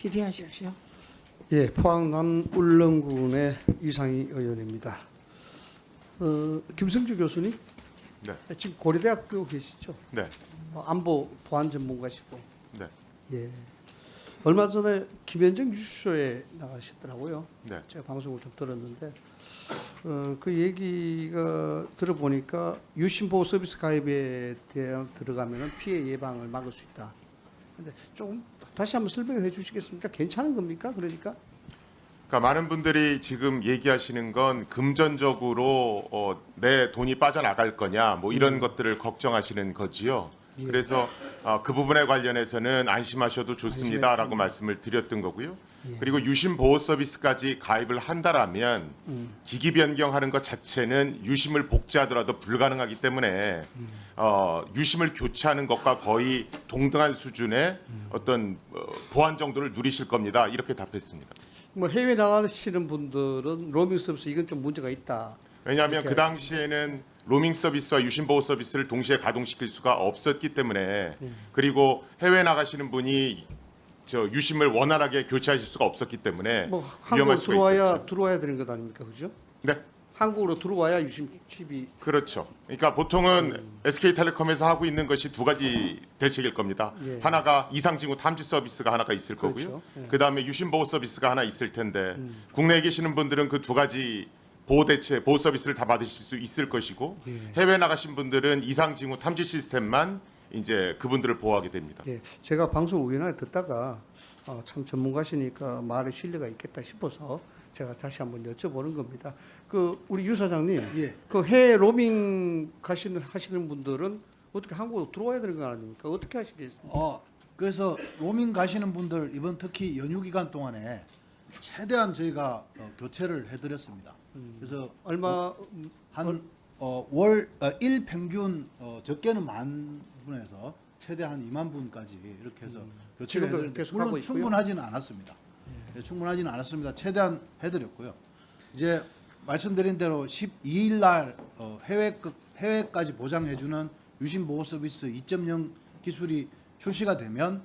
질의하십시오. 예, 포항 남울릉군의 이상희 의원입니다. 김성주 교수님, 네. 지금 고려대학교 계시죠? 네. 안보 보안 전문가시고. 네. 예. 얼마 전에 김현정 뉴스쇼에 나가셨더라고요. 네. 제가 방송을 좀 들었는데 그 얘기가 들어보니까 유심보호 서비스 가입에 대한 들어가면은 피해 예방을 막을 수 있다. 근데 조금 다시 한번 설명해 주시겠습니까? 괜찮은 겁니까? 그러니까 많은 분들이 지금 얘기하시는 건 금전적으로 내 돈이 빠져나갈 거냐 뭐 이런 것들을 걱정하시는 거지요. 예. 그래서 그 부분에 관련해서는 안심하셔도 좋습니다라고 말씀을 드렸던 거고요. 예. 그리고 유심 보호 서비스까지 가입을 한다라면 기기 변경하는 것 자체는 유심을 복제하더라도 불가능하기 때문에 유심을 교체하는 것과 거의 동등한 수준의 어떤 보안 정도를 누리실 겁니다. 이렇게 답했습니다. 뭐 해외 나가시는 분들은 로밍 서비스 이건 좀 문제가 있다. 왜냐하면 이렇게 그 당시에는 로밍 서비스와 유심 보호 서비스를 동시에 가동시킬 수가 없었기 때문에 그리고 해외 나가시는 분이 저 유심을 원활하게 교체하실 수가 없었기 때문에 뭐 위험할 한국으로 수가 있었죠. 들어와야 되는 것 아닙니까, 그죠? 네, 한국으로 들어와야 유심 칩이. 그렇죠. 그러니까 보통은 SK텔레콤에서 하고 있는 것이 두 가지 대책일 겁니다. 예. 하나가 이상징후 탐지 서비스가 하나가 있을 그렇죠. 거고요. 예. 그다음에 유심 보호 서비스가 하나 있을 텐데 국내에 계시는 분들은 그 두 가지 보호 서비스를 다 받으실 수 있을 것이고 예. 해외 나가신 분들은 이상징후 탐지 시스템만 이제 그분들을 보호하게 됩니다. 예, 제가 방송 우연하게 듣다가 참 전문가시니까 말에 신뢰가 있겠다 싶어서 제가 다시 한번 여쭤보는 겁니다. 그 우리 유 사장님, 예. 그 해외 로밍 하시는 분들은 어떻게 한국으로 들어와야 되는 거 아닙니까? 어떻게 하시겠습니까? 그래서 로밍 가시는 분들 이번 특히 연휴 기간 동안에 최대한 저희가 교체를 해드렸습니다. 그래서 얼마 일 평균 적게는 10,000분에서 최대 한 2만 분까지 이렇게 해서 교체를 지금도 해드렸는데 계속 하고 물론 있고요? 충분하지는 않았습니다. 네, 충분하지는 않았습니다. 최대한 해드렸고요. 이제 말씀드린 대로 12일 날 해외까지 보장해주는 유심 보호 서비스 2.0 기술이 출시가 되면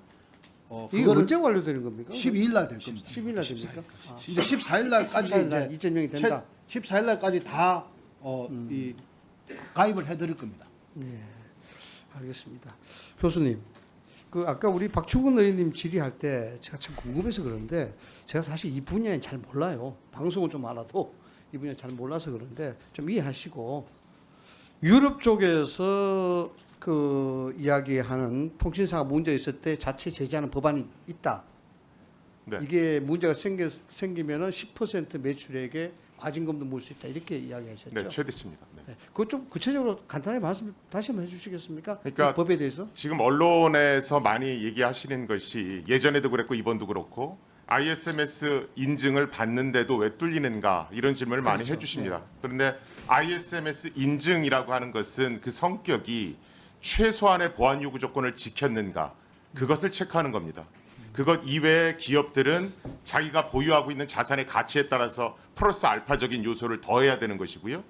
이게 그거를 언제 완료되는 겁니까? 12일 날 될 겁니다. 12일 날 됩니까? 이제 14일 날까지 14일 날 2.0이 된다. 14일 날까지 다 이 가입을 해드릴 겁니다. 네, 알겠습니다. 교수님, 그 아까 우리 박충근 의원님 질의할 때 제가 참 궁금해서 그런데 제가 사실 이 분야에 잘 몰라요. 방송을 좀 알아도 이 분야 잘 몰라서 그런데 좀 이해하시고 유럽 쪽에서 그 이야기하는 통신사가 문제 있을 때 자체 제재하는 법안이 있다. 네. 이게 문제가 생기면은 10% 매출액에 과징금도 물 수 있다 이렇게 이야기하셨죠. 네, 최대치입니다. 네. 네. 그것 좀 구체적으로 간단하게 말씀 다시 한번 해주시겠습니까? 그러니까 그 법에 대해서. 지금 언론에서 많이 얘기하시는 것이 예전에도 그랬고 이번도 그렇고 ISMS 인증을 받는데도 왜 뚫리는가 이런 질문을 많이 그렇죠. 해주십니다. 그런데 ISMS 인증이라고 하는 것은 그 성격이 최소한의 보안 요구 조건을 지켰는가 그것을 체크하는 겁니다. 그것 이외의 기업들은 자기가 보유하고 있는 자산의 가치에 따라서 플러스 알파적인 요소를 더해야 되는 것이고요.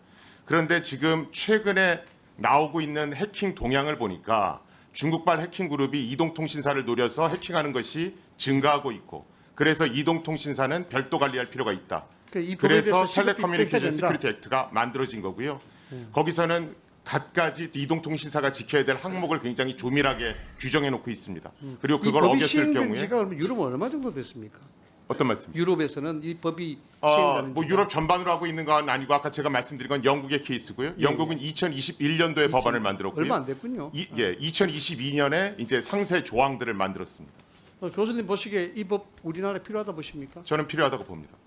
그런데 지금 최근에 나오고 있는 해킹 동향을 보니까 중국발 해킹 그룹이 이동통신사를 노려서 해킹하는 것이 증가하고 있고 그래서 이동통신사는 별도 관리할 필요가 있다. 이 법에 그래서 대해서 텔레커뮤니케이션 시급히 시큐리티 액트가 만들어진 거고요. 거기서는 갖가지 이동통신사가 지켜야 될 항목을 굉장히 조밀하게 규정해 놓고 있습니다. 그리고 그걸 이 법이 어겼을 시행된 경우에 지가 그러면 유럽은 얼마 정도 됐습니까? 어떤 말씀입니까? 유럽에서는 이 법이 시행되는 뭐 지가 유럽 전반으로 하고 있는 건 아니고 아까 제가 말씀드린 건 영국의 케이스고요. 영국은 2021년도에 법안을 만들었고요. 얼마 안 됐군요. 2022년에 이제 상세 조항들을 만들었습니다. 교수님 보시기에 이 법 우리나라에 필요하다 보십니까? 저는 필요하다고 봅니다.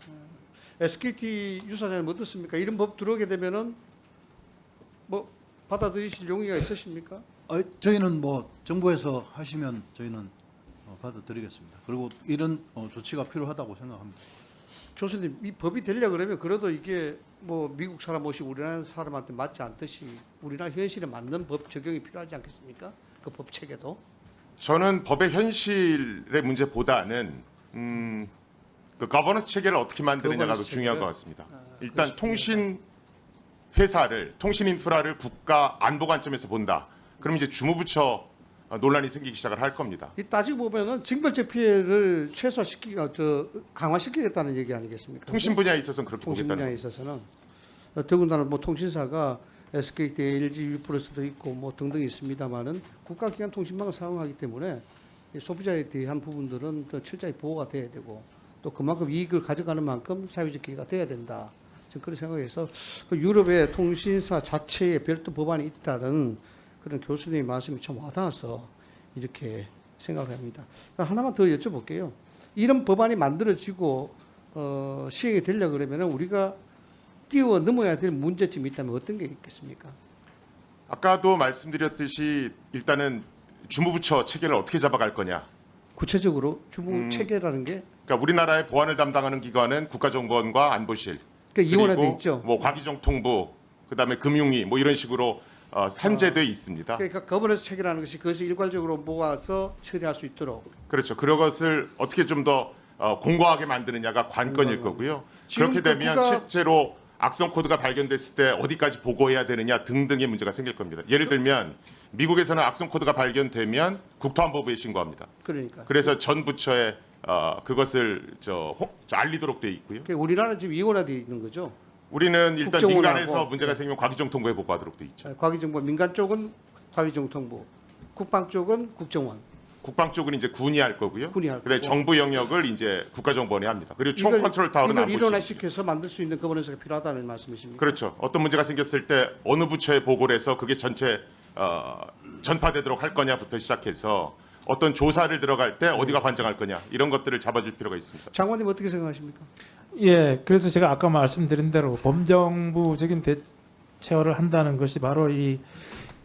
SKT 유사장님 어떻습니까? 이런 법 들어오게 되면은 뭐 받아들이실 용의가 있으십니까? 저희는 뭐 정부에서 하시면 저희는 받아드리겠습니다. 그리고 이런 조치가 필요하다고 생각합니다. 교수님 이 법이 되려 그러면 그래도 이게 뭐 미국 사람 옷이 우리나라 사람한테 맞지 않듯이 우리나라 현실에 맞는 법 적용이 필요하지 않겠습니까? 그 법 체계도. 저는 법의 현실의 문제보다는 그 거버넌스 체계를 어떻게 만드느냐가 더 거버넌스 중요한 체계를? 것 같습니다. 일단 통신 회사를 통신 인프라를 국가 안보 관점에서 본다. 그럼 이제 주무부처 논란이 생기기 시작을 할 겁니다. 이 따지고 보면은 징벌적 피해를 강화시키겠다는 얘기 아니겠습니까? 통신 분야에 있어서는 그렇게 통신 보겠다는 분야에 있어서는 더군다나 뭐 통신사가 SKT, LG, 유플러스도 있고 뭐 등등 있습니다만은 국가기관 통신망을 사용하기 때문에 이 소비자에 대한 부분들은 또 철저히 보호가 돼야 되고 또 그만큼 이익을 가져가는 만큼 사회적 기회가 돼야 된다. 저는 그런 생각에서 그 유럽의 통신사 자체에 별도 법안이 있다는 그런 교수님의 말씀이 참 와닿아서 이렇게 생각을 합니다. 하나만 더 여쭤볼게요. 이런 법안이 만들어지고 시행이 되려고 그러면 우리가 뛰어 넘어야 될 문제점이 있다면 어떤 게 있겠습니까? 아까도 말씀드렸듯이 일단은 주무부처 체계를 어떻게 잡아갈 거냐. 구체적으로 주무 체계라는 게 그러니까 우리나라의 보안을 담당하는 기관은 국가정보원과 안보실, 그러니까 이원화돼 그리고 있죠. 뭐 과기정통부, 그다음에 금융위 뭐 이런 식으로 한제돼 있습니다. 그러니까 거버넌스 체계라는 것이 그것을 일괄적으로 모아서 처리할 수 있도록. 그렇죠. 그런 것을 어떻게 좀 더 공고하게 만드느냐가 관건일 거고요. 그렇게 되면 실제로 악성 코드가 발견됐을 때 어디까지 보고해야 되느냐 등등의 문제가 생길 겁니다. 예를 들면 미국에서는 악성 코드가 발견되면 국토안보부에 신고합니다. 그러니까. 그래서 전 부처에 그것을 알리도록 돼 있고요. 그러니까 우리나라 지금 이원화돼 있는 거죠. 우리는 일단 국정원하고, 민간에서 문제가 생기면 과기정통부에 보고하도록 돼 있죠. 과기정보 민간 쪽은 과기정통부, 국방 쪽은 국정원. 국방 쪽은 이제 군이 할 거고요. 군이 할 그다음에 거고. 정부 영역을 이제 국가정보원이 합니다. 그리고 총 이걸- 컨트롤 타워는 이걸 안보실. 일원화시켜서 만들 수 있는 거버넌스가 필요하다는 말씀이십니까? 그렇죠. 어떤 문제가 생겼을 때 어느 부처에 보고를 해서 그게 전체 전파되도록 할 거냐부터 시작해서 어떤 조사를 들어갈 때 어디가 관장할 거냐 이런 것들을 잡아줄 필요가 있습니다. 장관님 어떻게 생각하십니까? 예, 그래서 제가 아까 말씀드린 대로 범정부적인 대처를 한다는 것이 바로 이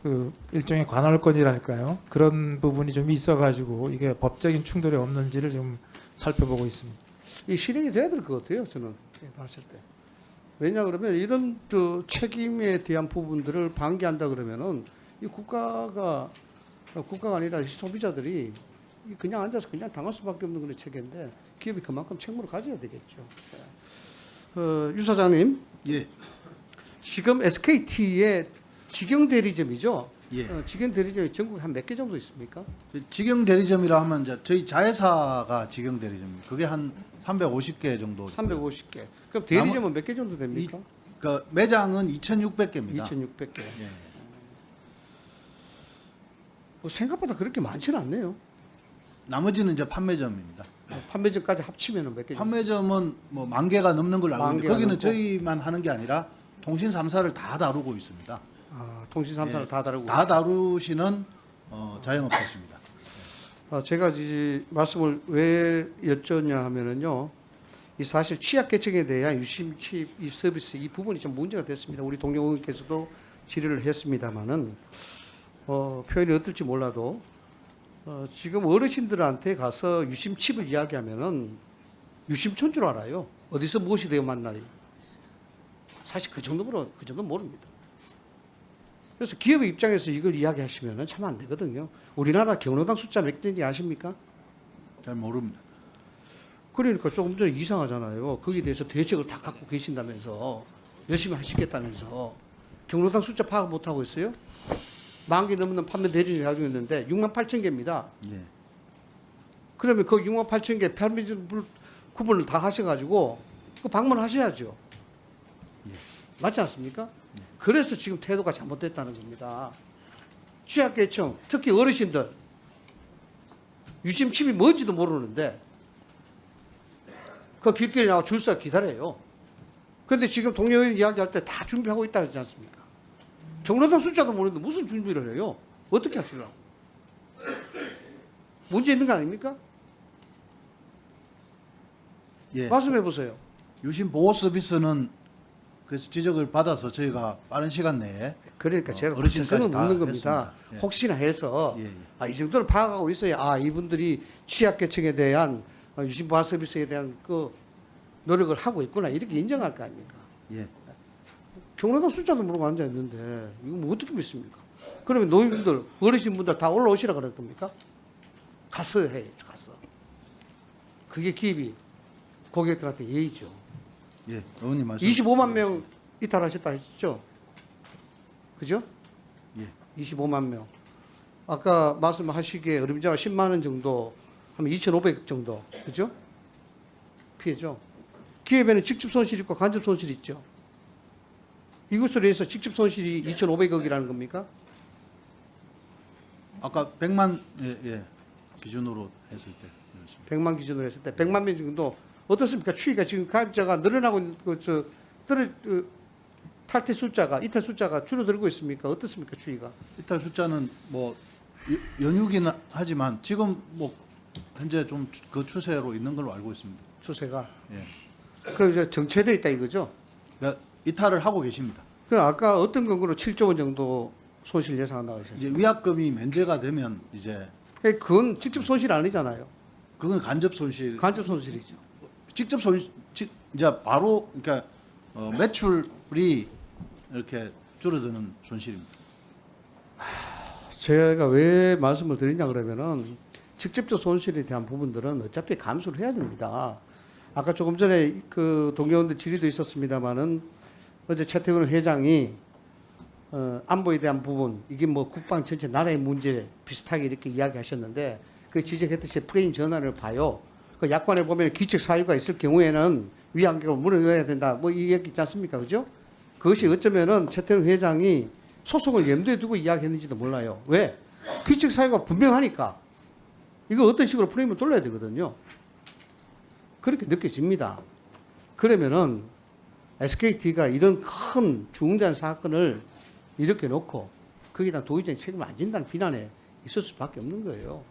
그 일종의 관할권이라니까요. 그런 부분이 좀 있어가지고 이게 법적인 충돌이 없는지를 좀 살펴보고 있습니다. 이 실행이 돼야 될 것 같아요. 저는 봤을 때. 왜냐 그러면 이런 책임에 대한 부분들을 방기한다 그러면은 이 국가가 아니라 이 소비자들이 그냥 앉아서 그냥 당할 수밖에 없는 그런 체계인데 기업이 그만큼 책무를 가져야 되겠죠. 유 사장님, 예. 지금 SKT의 직영 대리점이죠. 예. 직영 대리점이 전국에 한 몇 개 정도 있습니까? 직영 대리점이라 하면 이제 저희 자회사가 직영 대리점입니다. 그게 한 350개 정도. 350개. 그럼 대리점은 몇 개 정도 됩니까? 그 매장은 2,600개입니다. 2,600개. 예. 생각보다 그렇게 많지는 않네요. 나머지는 이제 판매점입니다. 판매점까지 합치면 몇 개? 정도? 판매점은 뭐 10,000개가 넘는 걸로 알고 만 있는데 개가 거기는 넘고. 저희만 하는 게 아니라 통신 3사를 다 다루고 있습니다. 통신 3사를 예. 다 다루고. 다 다루시는 자영업자십니다. 제가 이제 말씀을 왜 여쭙냐 하면은요. 이 사실 취약계층에 대한 유심 취입 이 서비스 이 부분이 좀 문제가 됐습니다. 우리 동료 의원께서도 질의를 했습니다마는 표현이 어떨지 몰라도 지금 어르신들한테 가서 유심칩을 이야기하면은 유심초인 줄 알아요. 어디서 무엇이 되어 만나리. 사실 그 정도 모릅니다. 그래서 기업의 입장에서 이걸 이야기하시면은 참 안 되거든요. 우리나라 경로당 숫자 몇 개인지 아십니까? 잘 모릅니다. 그러니까 조금 전에 이상하잖아요. 거기에 대해서 대책을 다 갖고 계신다면서 열심히 하시겠다면서 경로당 숫자 파악 못 하고 있어요? 10,000개 넘는 판매 대리점이 가지고 있는데 68,000개입니다. 예. 그러면 그 68,000개 판매점 구분을 다 하셔가지고 그 방문하셔야죠. 맞지 않습니까? 그래서 지금 태도가 잘못됐다는 겁니다. 취약계층, 특히 어르신들 유심칩이 뭔지도 모르는데 그 길거리 나와 줄 서 기다려요. 그런데 지금 동료인 이야기할 때 다 준비하고 있다 하지 않습니까? 경로당 숫자도 모르는데 무슨 준비를 해요? 어떻게 하시려고? 문제 있는 거 아닙니까? 예. 말씀해 보세요. 유심 보호 서비스는 그래서 지적을 받아서 저희가 빠른 시간 내에 그러니까 제가 어르신까지 구체성을 다 묻는 겁니다. 했습니다. 예. 혹시나 해서 예, 예. 이 정도는 파악하고 있어야 이분들이 취약계층에 대한 유심보호 서비스에 대한 그 노력을 하고 있구나 이렇게 인정할 거 아닙니까? 예. 경로당 숫자도 모르고 앉아 있는데 이거 뭐 어떻게 믿습니까? 그러면 노인분들, 어르신분들 다 올라오시라 그럴 겁니까? 가서 해, 가서. 그게 기업이 고객들한테 예의죠. 예. 의원님 말씀. 25만 명 이탈하셨다 했죠? 그죠? 예. 25만 명. 아까 말씀하시기에 어림잡아 10만 원 정도 하면 2,500 정도, 그죠? 피해죠. 기업에는 직접 손실 있고 간접 손실 있죠. 이것으로 해서 직접 손실이 2,500억이라는 겁니까? 아까 100만 기준으로 했을 때 그렇습니다. 100만 기준으로 했을 때 100만 명 정도 어떻습니까? 추이가 지금 가입자가 늘어나고 있는 탈퇴 숫자가 이탈 숫자가 줄어들고 있습니까? 어떻습니까? 추이가? 이탈 숫자는 뭐 연휴긴 하지만 지금 뭐 현재 좀 그 추세로 있는 걸로 알고 있습니다. 추세가. 예. 그럼 이제 정체돼 있다 이거죠? 그러니까 이탈을 하고 계십니다. 그럼 아까 어떤 근거로 7조 원 정도 손실 예상한다고 하셨죠? 이제 위약금이 면제가 되면 이제 그건 직접 손실 아니잖아요. 그건 간접 손실. 간접 손실이죠. 직접 손실 이제 바로 그러니까 매출이 이렇게 줄어드는 손실입니다. 제가 왜 말씀을 드리냐 그러면은 직접적 손실에 대한 부분들은 어차피 감수를 해야 됩니다. 아까 조금 전에 그 동료원들 질의도 있었습니다만은 어제 최태근 회장이 안보에 대한 부분 이게 뭐 국방 전체 나라의 문제 비슷하게 이렇게 이야기하셨는데 그 지적했듯이 프레임 전환을 봐요. 그 약관에 보면 기책 사유가 있을 경우에는 위안격을 물어넣어야 된다. 뭐 이 얘기 있지 않습니까? 그죠? 그것이 어쩌면은 최태근 회장이 소송을 염두에 두고 이야기했는지도 몰라요. 왜? 규칙 사유가 분명하니까. 이거 어떤 식으로 프레임을 돌려야 되거든요. 그렇게 느껴집니다. 그러면은 SKT가 이런 큰 중대한 사건을 이렇게 놓고 거기다 도의적인 책임을 안 진다는 비난에 있을 수밖에 없는 거예요.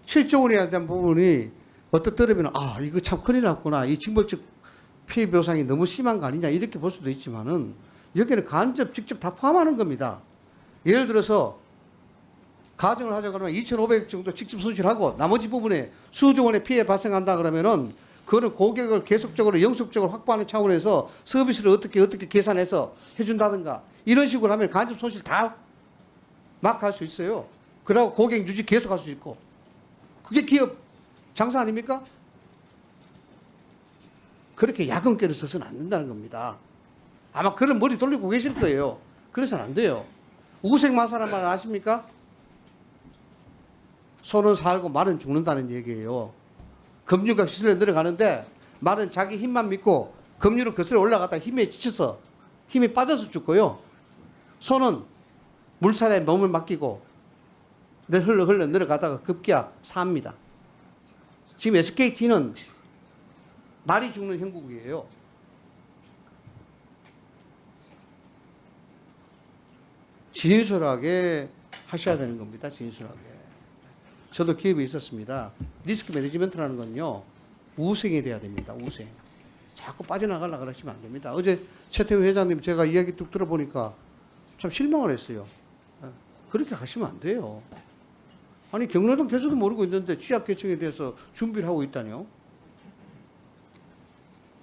7조 원에 대한 부분이 어떻게 들으면 아 이거 참 큰일 났구나. 이 징벌적 피해 보상이 너무 심한 거 아니냐 이렇게 볼 수도 있지만은 여기는 간접 직접 다 포함하는 겁니다. 예를 들어서 가정을 하자 그러면 2,500 정도 직접 손실하고 나머지 부분에 수조 원의 피해 발생한다 그러면은 그거는 고객을 계속적으로 영속적으로 확보하는 차원에서 서비스를 어떻게 계산해서 해준다든가 이런 식으로 하면 간접 손실 다 막 할 수 있어요. 그러고 고객 유지 계속 할 수 있고 그게 기업 장사 아닙니까? 그렇게 야근깨를 써서는 안 된다는 겁니다. 아마 그런 머리 돌리고 계실 거예요. 그래서는 안 돼요. 우생마사란 말 아십니까? 소는 살고 말은 죽는다는 얘기예요. 급류가 휘슬러 내려가는데 말은 자기 힘만 믿고 급류로 거슬러 올라가다 힘에 지쳐서 힘이 빠져서 죽고요. 소는 물살에 몸을 맡기고 흘러 내려가다가 급기야 삽니다. 지금 SKT는 말이 죽는 형국이에요. 진솔하게 하셔야 되는 겁니다. 진솔하게. 저도 기업에 있었습니다. 리스크 매니지먼트라는 건요. 우생이 돼야 됩니다. 우생. 자꾸 빠져나가려고 그러시면 안 됩니다. 어제 최태우 회장님 제가 이야기 뚝 들어보니까 참 실망을 했어요. 그렇게 하시면 안 돼요. 아니 경로당 교수도 모르고 있는데 취약계층에 대해서 준비를 하고 있다니요.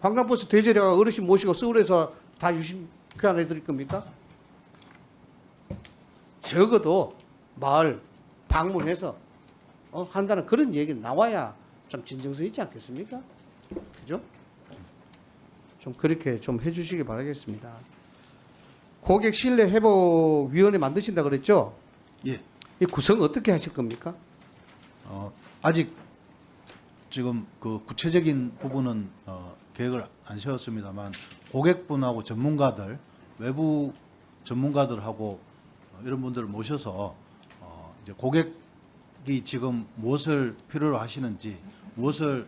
관광버스 대제례가 어르신 모시고 서울에서 다 유심 교환해 드릴 겁니까? 적어도 마을 방문해서 한다는 그런 얘기 나와야 좀 진정성 있지 않겠습니까? 그죠? 좀 그렇게 좀 해주시기 바라겠습니다. 고객 신뢰 회복 위원회 만드신다 그랬죠? 예. 이 구성 어떻게 하실 겁니까? 아직 지금 그 구체적인 부분은 계획을 안 세웠습니다만 고객분하고 전문가들, 외부 전문가들하고 이런 분들을 모셔서 이제 고객이 지금 무엇을 필요로 하시는지, 무엇을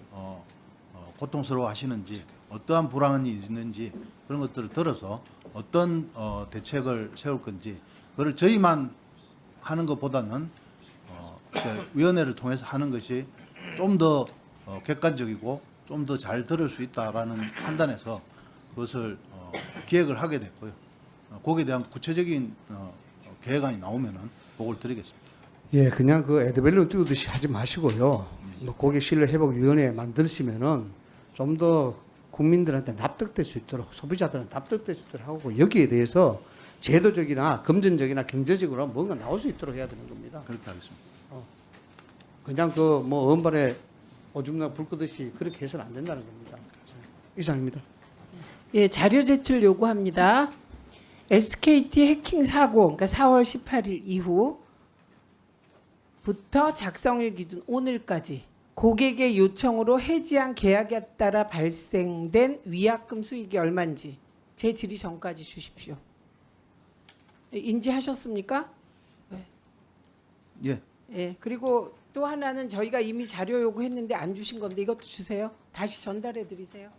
고통스러워 하시는지, 어떠한 불안이 있는지 그런 것들을 들어서 어떤 대책을 세울 건지 그걸 저희만 하는 것보다는 위원회를 통해서 하는 것이 좀 더 객관적이고 좀 더 잘 들을 수 있다라는 판단에서 그것을 기획을 하게 됐고요. 거기에 대한 구체적인 계획안이 나오면은 보고를 드리겠습니다. 예, 그냥 그 에드벨론 띄우듯이 하지 마시고요. 뭐 고객 신뢰 회복 위원회 만드시면은 좀 더 국민들한테 납득될 수 있도록 소비자들한테 납득될 수 있도록 하고 여기에 대해서 제도적이나 금전적이나 경제적으로 뭔가 나올 수 있도록 해야 되는 겁니다. 그렇게 하겠습니다. 그냥 그 뭐 언발에 오줌나 불 끄듯이 그렇게 해서는 안 된다는 겁니다. 이상입니다. 예, 자료 제출 요구합니다. SKT 해킹 사고, 그러니까 4월 18일 이후 부터 작성일 기준 오늘까지 고객의 요청으로 해지한 계약에 따라 발생된 위약금 수익이 얼마인지 제 질의 전까지 주십시오. 인지하셨습니까? 예. 예. 그리고 또 하나는 저희가 이미 자료 요구했는데 안 주신 건데 이것도 주세요. 다시 전달해 드리세요.